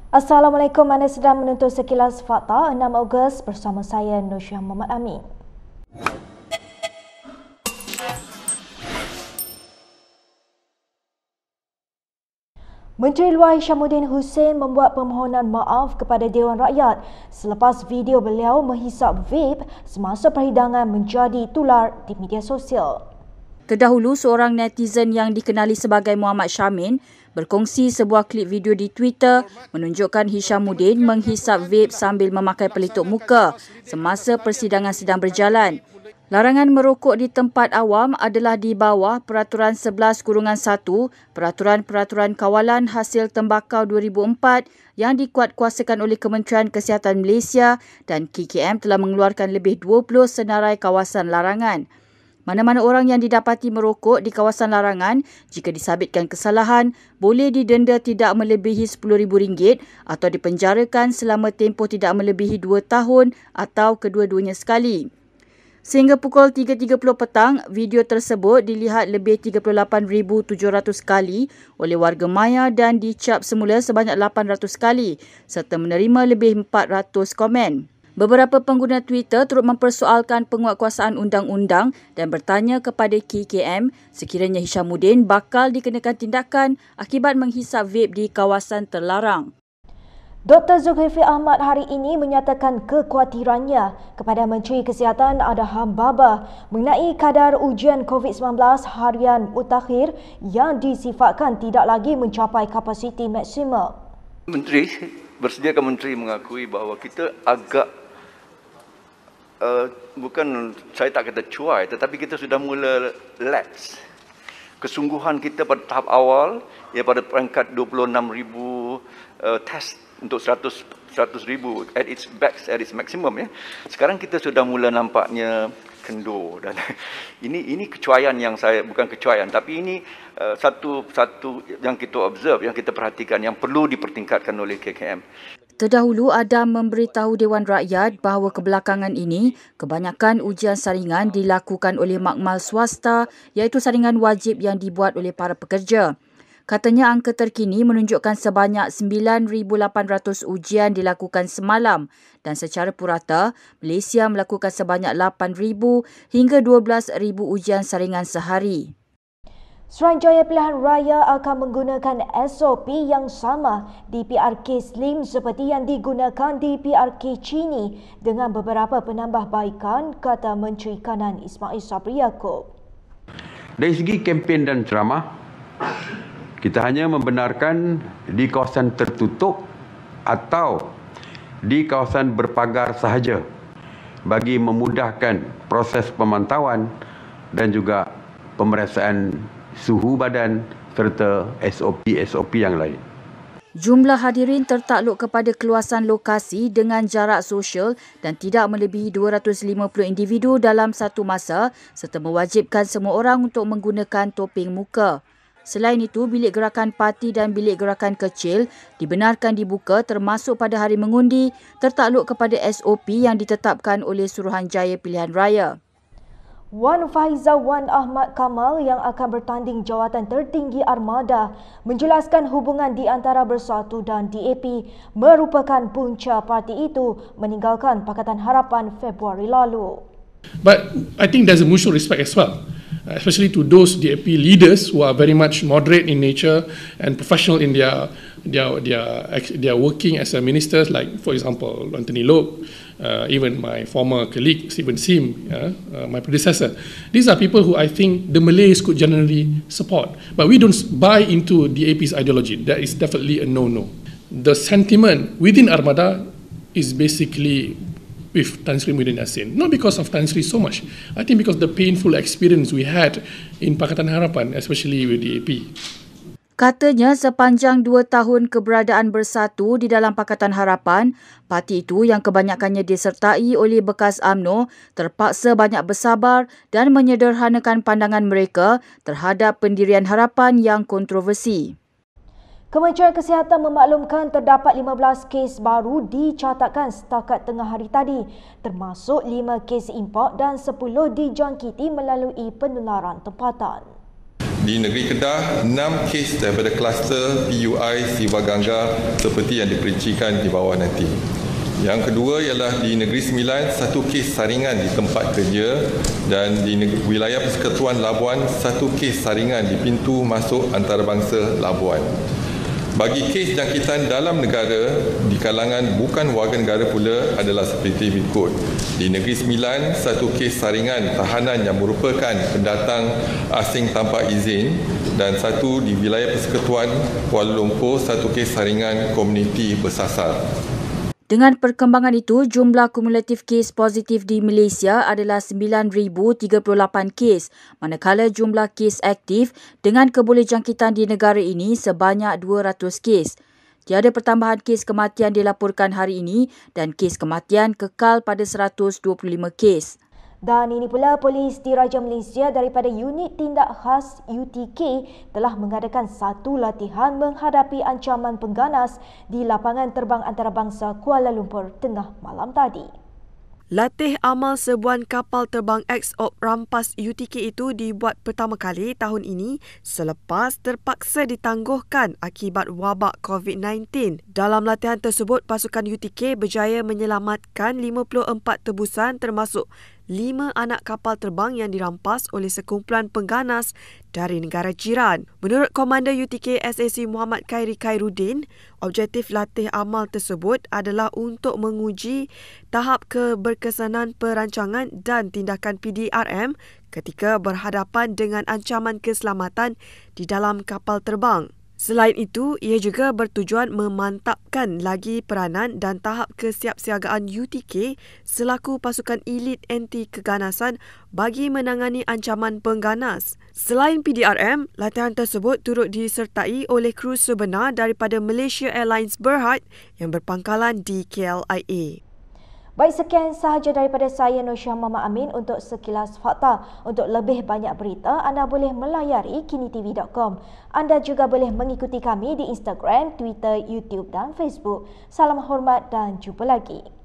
Assalamualaikum, anda sedang menonton Sekilas Fakta 6 Ogos bersama saya Nursyah Muhammad Amin. Menteri Luar Hishamuddin Hussein membuat permohonan maaf kepada Dewan Rakyat selepas video beliau menghisap vape semasa perhidangan menjadi tular di media sosial. Terdahulu, seorang netizen yang dikenali sebagai Muhammad Syamin berkongsi sebuah klip video di Twitter menunjukkan Hishamuddin menghisap vape sambil memakai pelitup muka semasa persidangan sedang berjalan. Larangan merokok di tempat awam adalah di bawah Peraturan 11-1 Peraturan Kawalan Hasil Tembakau 2004 yang dikuatkuasakan oleh Kementerian Kesihatan Malaysia, dan KKM telah mengeluarkan lebih 20 senarai kawasan larangan. Mana-mana orang yang didapati merokok di kawasan larangan, jika disabitkan kesalahan, boleh didenda tidak melebihi RM10,000 atau dipenjarakan selama tempoh tidak melebihi 2 tahun atau kedua-duanya sekali. Sehingga pukul 3.30 petang, video tersebut dilihat lebih 38,700 kali oleh warga maya dan dicap semula sebanyak 800 kali serta menerima lebih 400 komen. Beberapa pengguna Twitter turut mempersoalkan penguatkuasaan undang-undang dan bertanya kepada KKM sekiranya Hishamuddin bakal dikenakan tindakan akibat menghisap vape di kawasan terlarang. Dr. Zulkifli Ahmad hari ini menyatakan kekhawatirannya kepada Menteri Kesihatan Adham Baba mengenai kadar ujian COVID-19 harian mutakhir yang disifatkan tidak lagi mencapai kapasiti maksimum. Menteri mengakui bahawa kita agak bukan, saya tak kata cuai, tetapi kita sudah mula lax. Kesungguhan kita pada tahap awal, ia pada peringkat 26,000 test untuk 100,000 at its maximum ya. Sekarang kita sudah mula nampaknya kendur, dan ini kecuaian yang saya, bukan kecuaian, tapi ini satu yang kita observe, yang kita perhatikan, yang perlu dipertingkatkan oleh KKM. Terdahulu, Adam memberitahu Dewan Rakyat bahawa kebelakangan ini kebanyakan ujian saringan dilakukan oleh makmal swasta, iaitu saringan wajib yang dibuat oleh para pekerja. Katanya angka terkini menunjukkan sebanyak 9,800 ujian dilakukan semalam dan secara purata, Malaysia melakukan sebanyak 8,000 hingga 12,000 ujian saringan sehari. Suruhanjaya Pilihan Raya akan menggunakan SOP yang sama di PRK Slim seperti yang digunakan di PRK Chini dengan beberapa penambahbaikan, kata Menteri Kanan Ismail Sabri Yaakob. Dari segi kempen dan ceramah, kita hanya membenarkan di kawasan tertutup atau di kawasan berpagar sahaja bagi memudahkan proses pemantauan dan juga pemeriksaan suhu badan serta SOP yang lain. Jumlah hadirin tertakluk kepada keluasan lokasi dengan jarak sosial dan tidak melebihi 250 individu dalam satu masa serta mewajibkan semua orang untuk menggunakan topeng muka. Selain itu, bilik gerakan parti dan bilik gerakan kecil dibenarkan dibuka termasuk pada hari mengundi tertakluk kepada SOP yang ditetapkan oleh Suruhanjaya Pilihan Raya. Wan Faizal Wan Ahmad Kamal yang akan bertanding jawatan tertinggi Armada menjelaskan hubungan di antara Bersatu dan DAP merupakan punca parti itu meninggalkan Pakatan Harapan Februari lalu. But I think there's a mutual respect as well, especially to those DAP leaders who are very much moderate in nature and professional in their working as a ministers, like for example Anthony Loke, even my former colleague Stephen Sim, my predecessor. These are people who I think the Malays could generally support, but we don't buy into DAP's ideology. That is definitely a no-no. The sentiment within Armada is basically with Tan Sri Muhyiddin Yassin, not because of Tan Sri so much. I think because the painful experience we had in Pakatan Harapan, especially with DAP. Katanya sepanjang 2 tahun keberadaan Bersatu di dalam Pakatan Harapan, parti itu yang kebanyakannya disertai oleh bekas UMNO terpaksa banyak bersabar dan menyederhanakan pandangan mereka terhadap pendirian harapan yang kontroversi. Kementerian Kesihatan memaklumkan terdapat 15 kes baru dicatatkan setakat tengah hari tadi, termasuk 5 kes import dan 10 dijangkiti melalui penularan tempatan. di negeri Kedah 6 kes daripada kluster PUI Siva Gangga seperti yang diperincikan di bawah nanti. Yang kedua ialah di Negeri Sembilan, 1 kes saringan di tempat kerja, dan di wilayah Persekutuan Labuan 1 kes saringan di pintu masuk antarabangsa Labuan. Bagi kes jangkitan dalam negara di kalangan bukan warga negara pula adalah seperti berikut. Di Negeri Sembilan, 1 kes saringan tahanan yang merupakan pendatang asing tanpa izin, dan 1 di wilayah Persekutuan Kuala Lumpur, 1 kes saringan komuniti bersasar. Dengan perkembangan itu, jumlah kumulatif kes positif di Malaysia adalah 9,038 kes, manakala jumlah kes aktif dengan kebolehjangkitan di negara ini sebanyak 200 kes. Tiada pertambahan kes kematian dilaporkan hari ini dan kes kematian kekal pada 125 kes. Dan ini pula polis Diraja Malaysia daripada Unit Tindak Khas UTK telah mengadakan satu latihan menghadapi ancaman pengganas di lapangan terbang antarabangsa Kuala Lumpur tengah malam tadi. Latih amal sebuah kapal terbang ex-op rampas UTK itu dibuat pertama kali tahun ini selepas terpaksa ditangguhkan akibat wabak COVID-19. Dalam latihan tersebut, pasukan UTK berjaya menyelamatkan 54 tebusan termasuk 5 anak kapal terbang yang dirampas oleh sekumpulan pengganas dari negara jiran. Menurut Komander UTK SAC Muhammad Khairi Khairuddin, objektif latih amal tersebut adalah untuk menguji tahap keberkesanan perancangan dan tindakan PDRM ketika berhadapan dengan ancaman keselamatan di dalam kapal terbang. Selain itu, ia juga bertujuan memantapkan lagi peranan dan tahap kesiapsiagaan UTK selaku pasukan elit anti keganasan bagi menangani ancaman pengganas. Selain PDRM, latihan tersebut turut disertai oleh kru sebenar daripada Malaysia Airlines Berhad yang berpangkalan di KLIA. Baik, sekian sahaja daripada saya Nur Syah Muhammad Amin untuk Sekilas Fakta. Untuk lebih banyak berita, anda boleh melayari kinitv.com. Anda juga boleh mengikuti kami di Instagram, Twitter, YouTube dan Facebook. Salam hormat dan jumpa lagi.